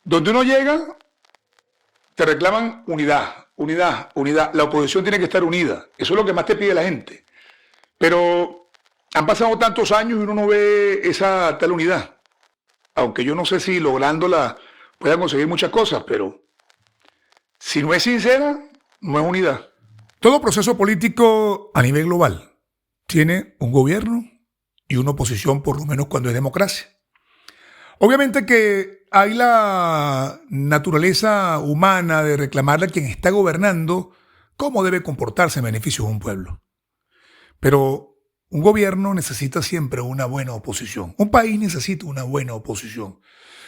Donde uno llega, te reclaman unidad, unidad, unidad. La oposición tiene que estar unida. Eso es lo que más te pide la gente. Pero han pasado tantos años y uno no ve esa tal unidad. Aunque yo no sé si lográndola pueda conseguir muchas cosas, pero si no es sincera, no es unidad. Todo proceso político a nivel global tiene un gobierno y una oposición, por lo menos cuando es democracia. Obviamente que hay la naturaleza humana de reclamarle a quien está gobernando cómo debe comportarse en beneficio de un pueblo. Pero un gobierno necesita siempre una buena oposición. Un país necesita una buena oposición.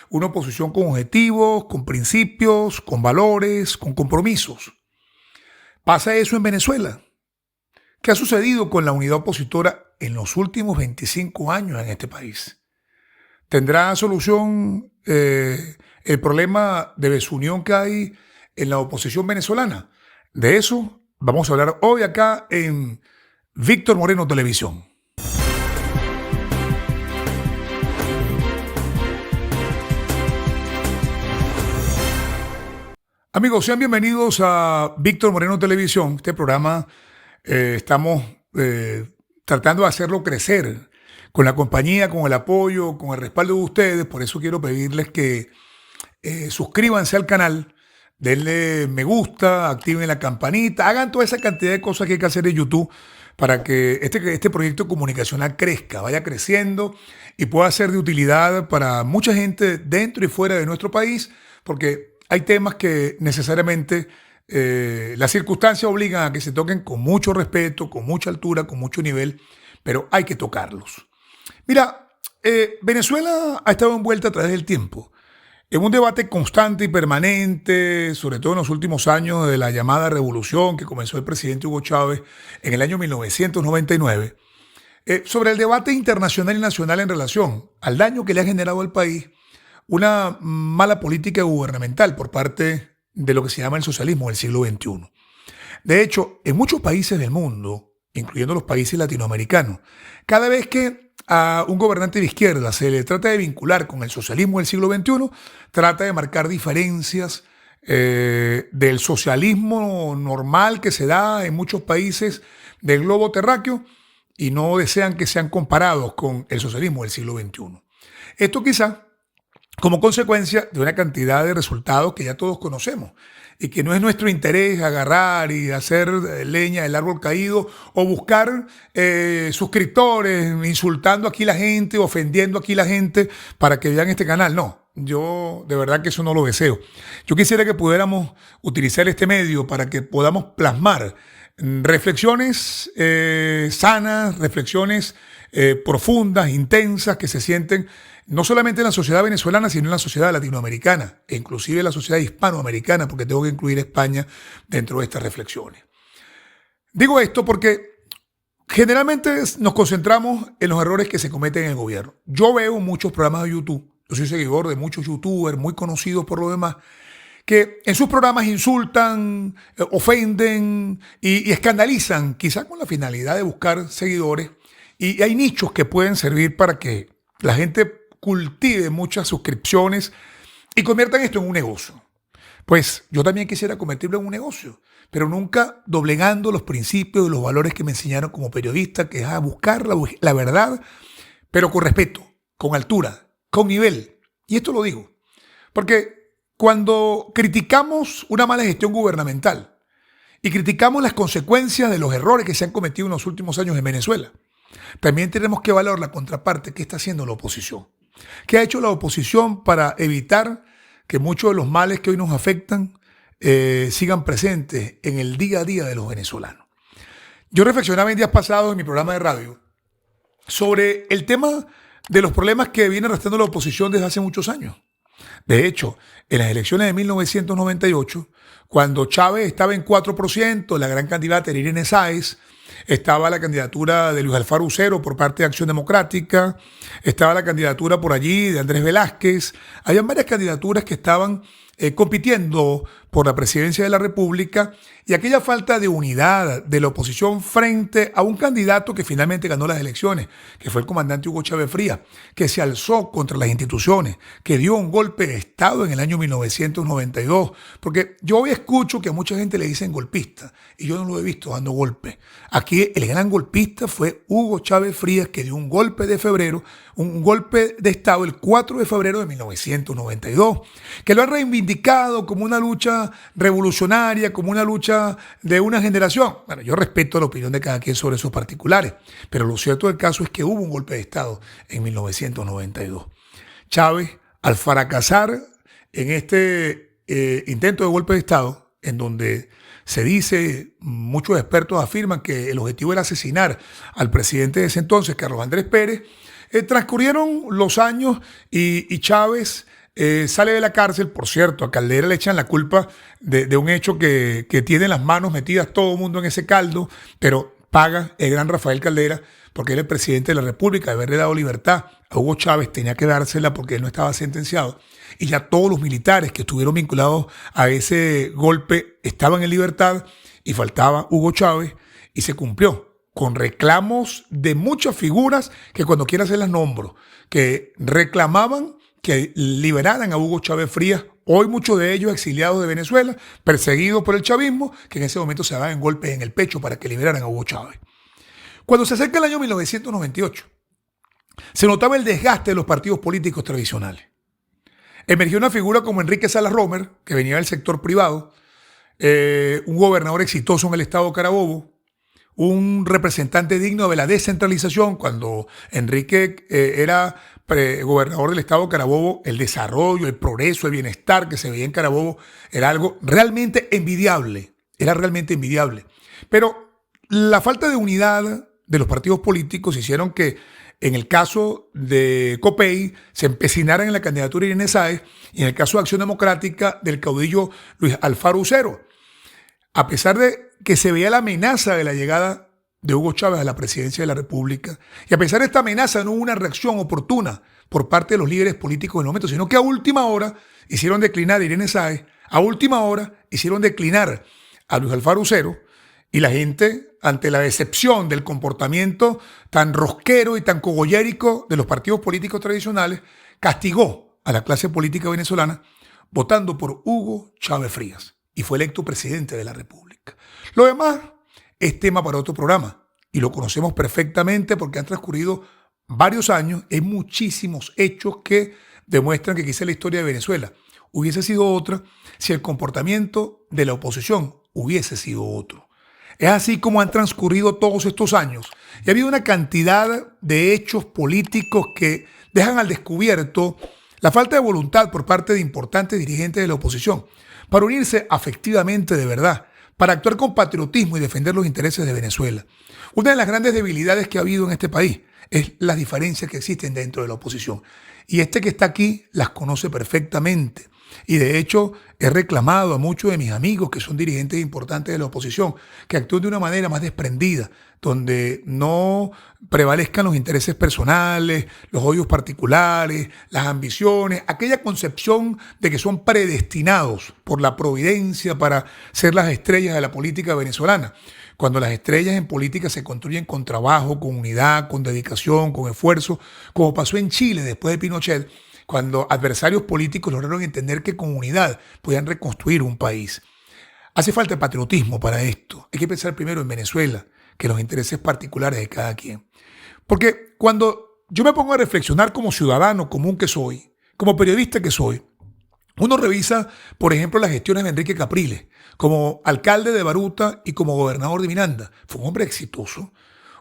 Una oposición con objetivos, con principios, con valores, con compromisos. Pasa eso en Venezuela. ¿Qué ha sucedido con la unidad opositora en los últimos 25 años en este país? ¿Tendrá solución el problema de desunión que hay en la oposición venezolana? De eso vamos a hablar hoy acá en Víctor Moreno Televisión. Amigos, sean bienvenidos a Víctor Moreno Televisión. Este programa estamos tratando de hacerlo crecer con la compañía, con el apoyo, con el respaldo de ustedes. Por eso quiero pedirles que suscríbanse al canal, denle me gusta, activen la campanita, hagan toda esa cantidad de cosas que hay que hacer en YouTube para que este proyecto comunicacional crezca, vaya creciendo y pueda ser de utilidad para mucha gente dentro y fuera de nuestro país, porque hay temas que necesariamente las circunstancias obligan a que se toquen con mucho respeto, con mucha altura, con mucho nivel, pero hay que tocarlos. Mira, Venezuela ha estado envuelta a través del tiempo en un debate constante y permanente, sobre todo en los últimos años de la llamada revolución que comenzó el presidente Hugo Chávez en el año 1999, sobre el debate internacional y nacional en relación al daño que le ha generado al país una mala política gubernamental por parte de lo que se llama el socialismo del siglo XXI. De hecho, en muchos países del mundo, incluyendo los países latinoamericanos, cada vez que a un gobernante de izquierda se le trata de vincular con el socialismo del siglo XXI, trata de marcar diferencias del socialismo normal que se da en muchos países del globo terráqueo y no desean que sean comparados con el socialismo del siglo XXI. Esto quizá como consecuencia de una cantidad de resultados que ya todos conocemos y que no es nuestro interés agarrar y hacer leña del árbol caído o buscar suscriptores, insultando aquí la gente, ofendiendo aquí la gente para que vean este canal. No, yo de verdad que eso no lo deseo. Yo quisiera que pudiéramos utilizar este medio para que podamos plasmar reflexiones sanas, reflexiones profundas, intensas, que se sienten no solamente en la sociedad venezolana, sino en la sociedad latinoamericana e inclusive en la sociedad hispanoamericana, porque tengo que incluir a España dentro de estas reflexiones. Digo esto porque generalmente nos concentramos en los errores que se cometen en el gobierno. Yo veo muchos programas de YouTube, yo soy seguidor de muchos youtubers muy conocidos por lo demás, que en sus programas insultan, ofenden y escandalizan, quizás con la finalidad de buscar seguidores. Y hay nichos que pueden servir para que la gente cultive muchas suscripciones y conviertan esto en un negocio. Pues yo también quisiera convertirlo en un negocio, pero nunca doblegando los principios y los valores que me enseñaron como periodista, que es a buscar la verdad, pero con respeto, con altura, con nivel. Y esto lo digo, porque cuando criticamos una mala gestión gubernamental y criticamos las consecuencias de los errores que se han cometido en los últimos años en Venezuela, también tenemos que valorar la contraparte que está haciendo la oposición. ¿Qué ha hecho la oposición para evitar que muchos de los males que hoy nos afectan sigan presentes en el día a día de los venezolanos? Yo reflexionaba en días pasados en mi programa de radio sobre el tema de los problemas que viene arrastrando la oposición desde hace muchos años. De hecho, en las elecciones de 1998, cuando Chávez estaba en 4%, la gran candidata era Irene Sáez, estaba la candidatura de Luis Alfaro Ucero por parte de Acción Democrática, estaba la candidatura por allí de Andrés Velázquez, habían varias candidaturas que estaban compitiendo por la presidencia de la República y aquella falta de unidad de la oposición frente a un candidato que finalmente ganó las elecciones, que fue el comandante Hugo Chávez Frías, que se alzó contra las instituciones, que dio un golpe de Estado en el año 1992. Porque yo hoy escucho que a mucha gente le dicen golpista y yo no lo he visto dando golpe. Aquí el gran golpista fue Hugo Chávez Frías, que dio un golpe de febrero, un golpe de Estado el 4 de febrero de 1992, que lo ha reivindicado como una lucha revolucionaria, como una lucha de una generación. Bueno, yo respeto la opinión de cada quien sobre esos particulares, pero lo cierto del caso es que hubo un golpe de Estado en 1992. Chávez, al fracasar en este intento de golpe de Estado, en donde se dice, muchos expertos afirman que el objetivo era asesinar al presidente de ese entonces, Carlos Andrés Pérez, transcurrieron los años y Chávez sale de la cárcel. Por cierto, a Caldera le echan la culpa de un hecho que tiene las manos metidas todo el mundo en ese caldo, pero paga el gran Rafael Caldera porque él es el presidente de la República, de haberle dado libertad a Hugo Chávez, tenía que dársela porque él no estaba sentenciado. Y ya todos los militares que estuvieron vinculados a ese golpe estaban en libertad y faltaba Hugo Chávez y se cumplió con reclamos de muchas figuras que cuando quiera se las nombro, que reclamaban que liberaran a Hugo Chávez Frías, hoy muchos de ellos exiliados de Venezuela, perseguidos por el chavismo, que en ese momento se daban golpes en el pecho para que liberaran a Hugo Chávez. Cuando se acerca el año 1998, se notaba el desgaste de los partidos políticos tradicionales. Emergió una figura como Enrique Salas Romer, que venía del sector privado, un gobernador exitoso en el estado Carabobo, un representante digno de la descentralización. Cuando Enrique era gobernador del estado Carabobo, el desarrollo, el progreso, el bienestar que se veía en Carabobo era algo realmente envidiable. Era realmente envidiable. Pero la falta de unidad de los partidos políticos hicieron que en el caso de Copey se empecinaran en la candidatura de Irene Sáez y en el caso de Acción Democrática del caudillo Luis Alfaro Ucero. A pesar de que se veía la amenaza de la llegada de Hugo Chávez a la presidencia de la República, y a pesar de esta amenaza no hubo una reacción oportuna por parte de los líderes políticos del momento, sino que a última hora hicieron declinar a Irene Sáez, a última hora hicieron declinar a Luis Alfaro Ucero, y la gente, ante la decepción del comportamiento tan rosquero y tan cogollérico de los partidos políticos tradicionales, castigó a la clase política venezolana votando por Hugo Chávez Frías y fue electo presidente de la República. Lo demás es tema para otro programa y lo conocemos perfectamente porque han transcurrido varios años. Hay muchísimos hechos que demuestran que quizá la historia de Venezuela hubiese sido otra si el comportamiento de la oposición hubiese sido otro. Es así como han transcurrido todos estos años y ha habido una cantidad de hechos políticos que dejan al descubierto la falta de voluntad por parte de importantes dirigentes de la oposición para unirse afectivamente de verdad, para actuar con patriotismo y defender los intereses de Venezuela. Una de las grandes debilidades que ha habido en este país es las diferencias que existen dentro de la oposición. Y este que está aquí las conoce perfectamente. Y de hecho he reclamado a muchos de mis amigos que son dirigentes importantes de la oposición que actúen de una manera más desprendida, donde no prevalezcan los intereses personales, los odios particulares, las ambiciones, aquella concepción de que son predestinados por la providencia para ser las estrellas de la política venezolana. Cuando las estrellas en política se construyen con trabajo, con unidad, con dedicación, con esfuerzo, como pasó en Chile después de Pinochet, cuando adversarios políticos lograron entender que con unidad podían reconstruir un país. Hace falta patriotismo para esto. Hay que pensar primero en Venezuela que en los intereses particulares de cada quien. Porque cuando yo me pongo a reflexionar como ciudadano común que soy, como periodista que soy, uno revisa, por ejemplo, las gestiones de Enrique Capriles como alcalde de Baruta y como gobernador de Miranda. Fue un hombre exitoso.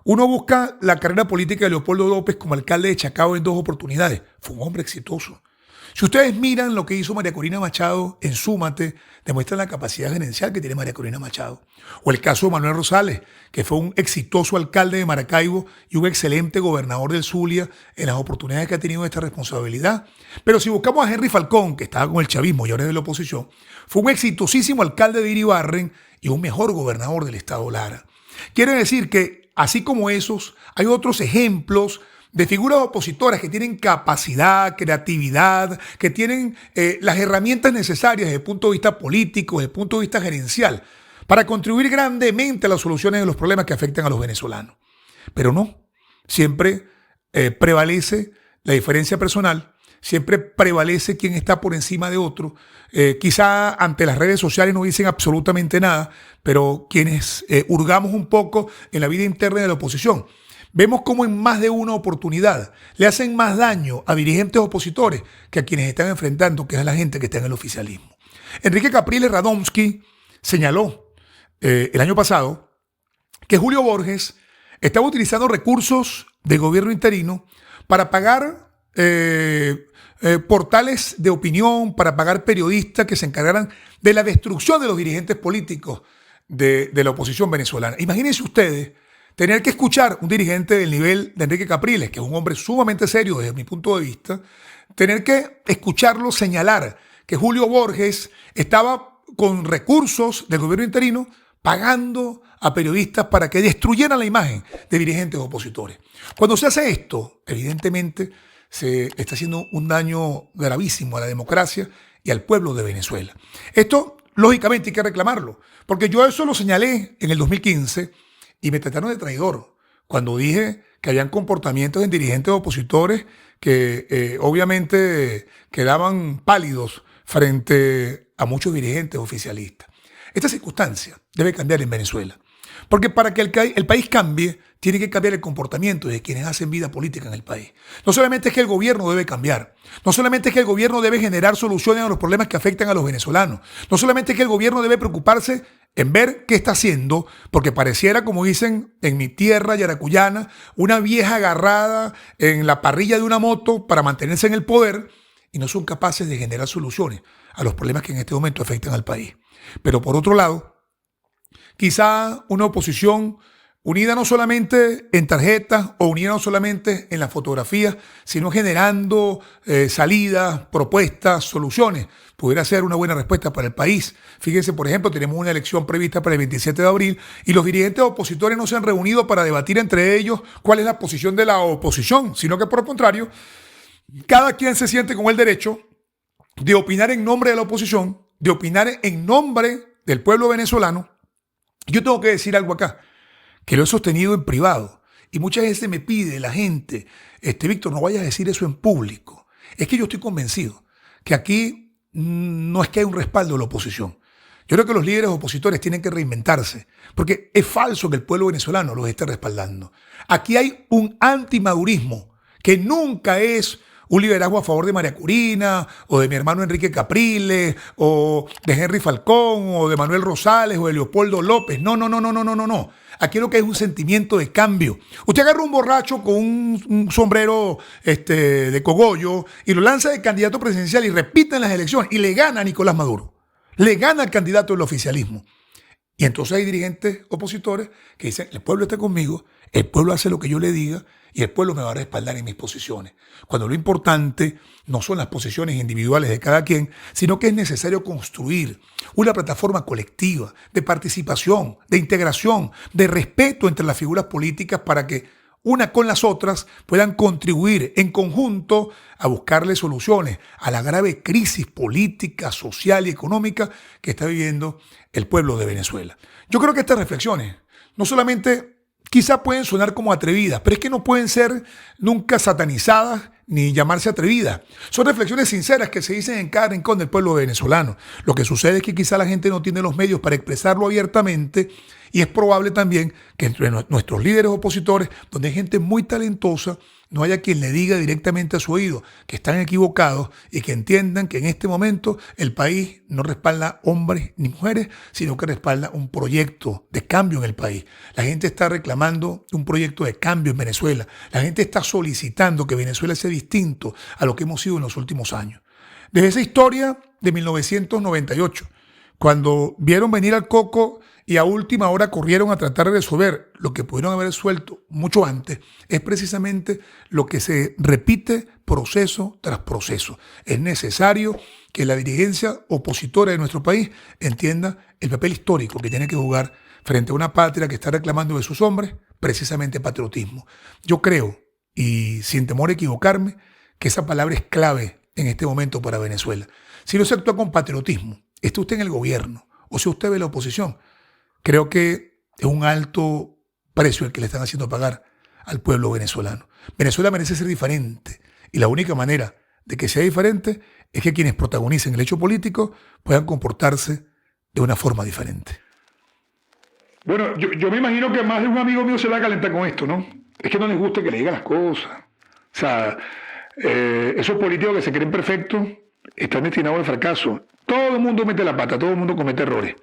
Uno busca la carrera política de Leopoldo López como alcalde de Chacao en 2 oportunidades. Fue un hombre exitoso. Si ustedes miran lo que hizo María Corina Machado en Súmate, demuestran la capacidad gerencial que tiene María Corina Machado. O el caso de Manuel Rosales, que fue un exitoso alcalde de Maracaibo y un excelente gobernador del Zulia en las oportunidades que ha tenido esta responsabilidad. Pero si buscamos a Henry Falcón, que estaba con el chavismo y ahora es de la oposición, fue un exitosísimo alcalde de Iribarren y un mejor gobernador del estado Lara. Quiere decir que, así como esos, hay otros ejemplos de figuras opositoras que tienen capacidad, creatividad, que tienen las herramientas necesarias desde el punto de vista político, desde el punto de vista gerencial, para contribuir grandemente a las soluciones de los problemas que afectan a los venezolanos. Pero no, siempre prevalece la diferencia personal, siempre prevalece quien está por encima de otro. Quizá ante las redes sociales no dicen absolutamente nada, pero quienes hurgamos un poco en la vida interna de la oposición, vemos cómo en más de una oportunidad le hacen más daño a dirigentes opositores que a quienes están enfrentando, que es la gente que está en el oficialismo. Enrique Capriles Radomski señaló el año pasado que Julio Borges estaba utilizando recursos del gobierno interino para pagar portales de opinión, para pagar periodistas que se encargaran de la destrucción de los dirigentes políticos de la oposición venezolana. Imagínense ustedes tener que escuchar un dirigente del nivel de Enrique Capriles, que es un hombre sumamente serio desde mi punto de vista, tener que escucharlo señalar que Julio Borges estaba con recursos del gobierno interino pagando a periodistas para que destruyeran la imagen de dirigentes opositores. Cuando se hace esto, evidentemente se está haciendo un daño gravísimo a la democracia y al pueblo de Venezuela. Esto, lógicamente, hay que reclamarlo, porque yo eso lo señalé en el 2015 y me trataron de traidor cuando dije que habían comportamientos en dirigentes opositores que obviamente quedaban pálidos frente a muchos dirigentes oficialistas. Esta circunstancia debe cambiar en Venezuela, porque para que el país cambie, tiene que cambiar el comportamiento de quienes hacen vida política en el país. No solamente es que el gobierno debe cambiar, no solamente es que el gobierno debe generar soluciones a los problemas que afectan a los venezolanos, no solamente es que el gobierno debe preocuparse en ver qué está haciendo, porque pareciera, como dicen en mi tierra yaracuyana, una vieja agarrada en la parrilla de una moto para mantenerse en el poder y no son capaces de generar soluciones a los problemas que en este momento afectan al país. Pero por otro lado, quizá una oposición unida no solamente en tarjetas o unida no solamente en las fotografías, sino generando salidas, propuestas, soluciones, pudiera ser una buena respuesta para el país. Fíjense, por ejemplo, tenemos una elección prevista para el 27 de abril y los dirigentes opositores no se han reunido para debatir entre ellos cuál es la posición de la oposición, sino que por el contrario, cada quien se siente con el derecho de opinar en nombre de la oposición, de opinar en nombre del pueblo venezolano. Yo tengo que decir algo acá, que lo he sostenido en privado. Y muchas veces me pide la gente, Víctor, no vayas a decir eso en público. Es que yo estoy convencido que aquí no es que hay un respaldo de la oposición. Yo creo que los líderes opositores tienen que reinventarse, porque es falso que el pueblo venezolano los esté respaldando. Aquí hay un antimadurismo que nunca es un liderazgo a favor de María Corina, o de mi hermano Enrique Capriles, o de Henry Falcón, o de Manuel Rosales, o de Leopoldo López. No. Aquí lo que es un sentimiento de cambio. Usted agarra un borracho con un sombrero de cogollo y lo lanza de candidato presidencial y repite en las elecciones y le gana a Nicolás Maduro. Le gana al candidato del oficialismo. Y entonces hay dirigentes opositores que dicen, el pueblo está conmigo, el pueblo hace lo que yo le diga y el pueblo me va a respaldar en mis posiciones. Cuando lo importante no son las posiciones individuales de cada quien, sino que es necesario construir una plataforma colectiva de participación, de integración, de respeto entre las figuras políticas para que una con las otras puedan contribuir en conjunto a buscarle soluciones a la grave crisis política, social y económica que está viviendo el pueblo de Venezuela. Yo creo que estas reflexiones no solamente quizá pueden sonar como atrevidas, pero es que no pueden ser nunca satanizadas ni llamarse atrevidas. Son reflexiones sinceras que se dicen en cada rincón del pueblo venezolano. Lo que sucede es que quizá la gente no tiene los medios para expresarlo abiertamente y es probable también que entre nuestros líderes opositores, donde hay gente muy talentosa, no haya quien le diga directamente a su oído que están equivocados y que entiendan que en este momento el país no respalda hombres ni mujeres, sino que respalda un proyecto de cambio en el país. La gente está reclamando un proyecto de cambio en Venezuela. La gente está solicitando que Venezuela sea distinto a lo que hemos sido en los últimos años. Desde esa historia de 1998, cuando vieron venir al coco y a última hora corrieron a tratar de resolver lo que pudieron haber resuelto mucho antes, es precisamente lo que se repite proceso tras proceso. Es necesario que la dirigencia opositora de nuestro país entienda el papel histórico que tiene que jugar frente a una patria que está reclamando de sus hombres precisamente patriotismo. Yo creo y sin temor a equivocarme, que esa palabra es clave en este momento para Venezuela. Si no se actúa con patriotismo, esté usted en el gobierno o si usted ve la oposición, creo que es un alto precio el que le están haciendo pagar al pueblo venezolano. Venezuela merece ser diferente y la única manera de que sea diferente es que quienes protagonicen el hecho político puedan comportarse de una forma diferente. Bueno, yo me imagino que más de un amigo mío se va a calentar con esto, ¿no? Es que no les gusta que le digan las cosas. O sea, esos políticos que se creen perfectos están destinados al fracaso. Todo el mundo mete la pata, todo el mundo comete errores.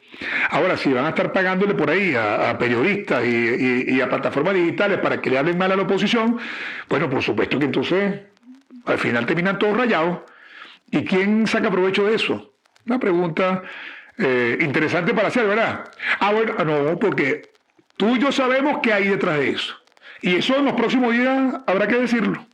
Ahora, si van a estar pagándole por ahí a periodistas y a plataformas digitales para que le hablen mal a la oposición, bueno, por supuesto que entonces al final terminan todos rayados. ¿Y quién saca provecho de eso? Una pregunta interesante para hacer, ¿verdad? Bueno, no, porque tú y yo sabemos qué hay detrás de eso. Y eso en los próximos días habrá que decirlo.